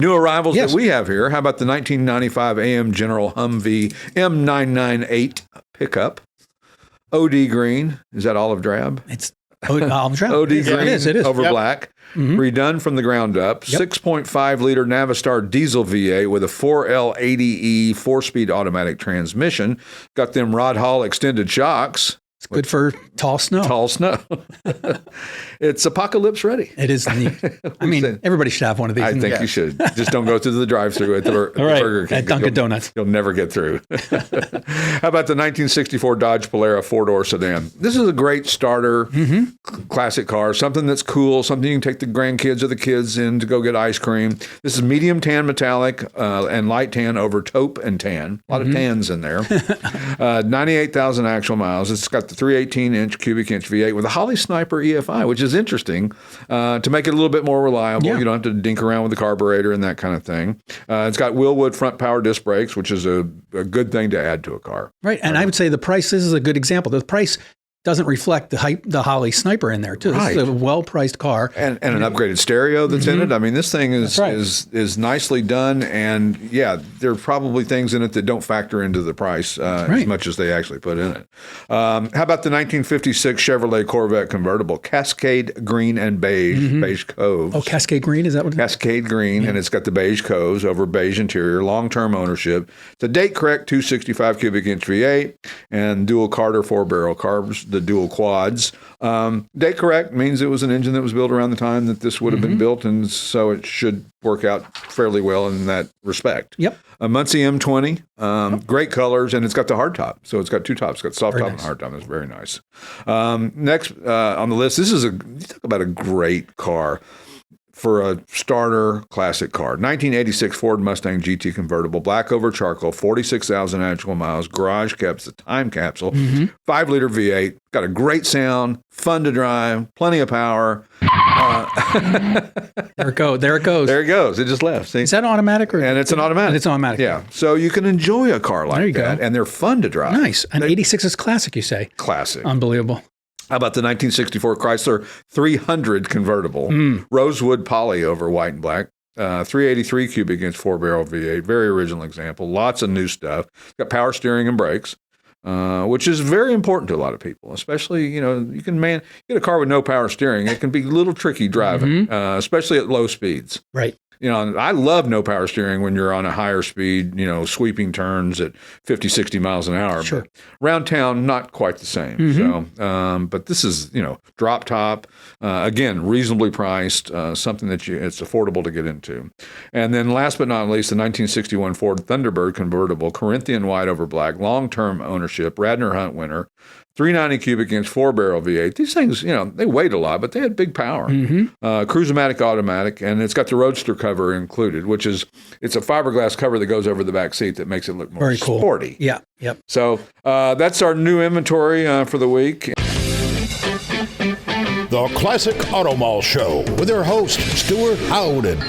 New arrivals that we have here. How about the 1995 AM General Humvee M998 pickup? OD green. Is that olive drab? It's olive drab. OD green it is. over black. Redone from the ground up. 6.5 liter Navistar diesel V8 with a 4L80E 4-speed automatic transmission. Got them Rod Hall extended shocks. It's good for tall snow. Tall snow. It's apocalypse ready. It is neat. I mean, everybody should have one of these. I think you should. Just don't go through the drive-thru at the Burger King. At Dunkin' Donuts. You'll never get through. How about the 1964 Dodge Polara 4-door sedan? This is a great starter, classic car, something that's cool, something you can take the grandkids or the kids in to go get ice cream. This is medium tan metallic and light tan over taupe and tan. A lot of tans in there. 98,000 actual miles. It's got the 318-inch cubic inch V8 with a Holley Sniper EFI, which is interesting to make it a little bit more reliable. You don't have to dink around with the carburetor and that kind of thing. It's got Willwood front power disc brakes, which is a good thing to add to a car. Right. And I would say the price, this is a good example. The price doesn't reflect the Holley Sniper in there, too. This is a well-priced car. And an upgraded stereo that's in it. I mean, this thing is nicely done. And, there are probably things in it that don't factor into the price as much as they actually put in it. How about the 1956 Chevrolet Corvette Convertible? Cascade green and beige coves. Oh, Cascade green? Is that what it is? Cascade green, and it's got the beige coves over beige interior, long-term ownership. It's a date-correct 265 cubic inch V8 and dual Carter 4-barrel carbs. The dual quads. Date correct means it was an engine that was built around the time that this would have been built, and so it should work out fairly well in that respect. A Muncie M20, great colors, and it's got the hard top. So it's got two tops. It's got soft top and hard top. It's very nice. Next on the list, this is you talk about a great car. For a starter classic car. 1986 Ford Mustang GT Convertible, black over charcoal, 46,000 actual miles, garage kept, a time capsule, 5-liter V8, got a great sound, fun to drive, plenty of power. There it goes. There it goes. It just left. See? Is that automatic? And it's an automatic. It's automatic. Yeah. So you can enjoy a car like that, and they're fun to drive. Nice. And 86 is classic, you say? Classic. Unbelievable. How about the 1964 Chrysler 300 convertible? Rosewood poly over white and black. 383 cubic inch 4-barrel V8. Very original example. Lots of new stuff. It's got power steering and brakes, which is very important to a lot of people, especially, you can get a car with no power steering. It can be a little tricky driving, especially at low speeds. Right. I love no power steering when you're on a higher speed, sweeping turns at 50, 60 miles an hour. Sure. But around town, not quite the same. So, but this is, drop top, again, reasonably priced, something that it's affordable to get into. And then last but not least, the 1961 Ford Thunderbird Convertible, Corinthian white over black, long-term ownership, Radnor Hunt winner, 390 cubic inch 4-barrel V8. These things, they weighed a lot, but they had big power. Cruise-o-matic automatic, and it's got the Roadster cover included, it's a fiberglass cover that goes over the back seat that makes it look more very cool. Sporty. Yeah. Yep. So that's our new inventory for the week. The Classic Auto Mall Show with their host, Stewart Howden.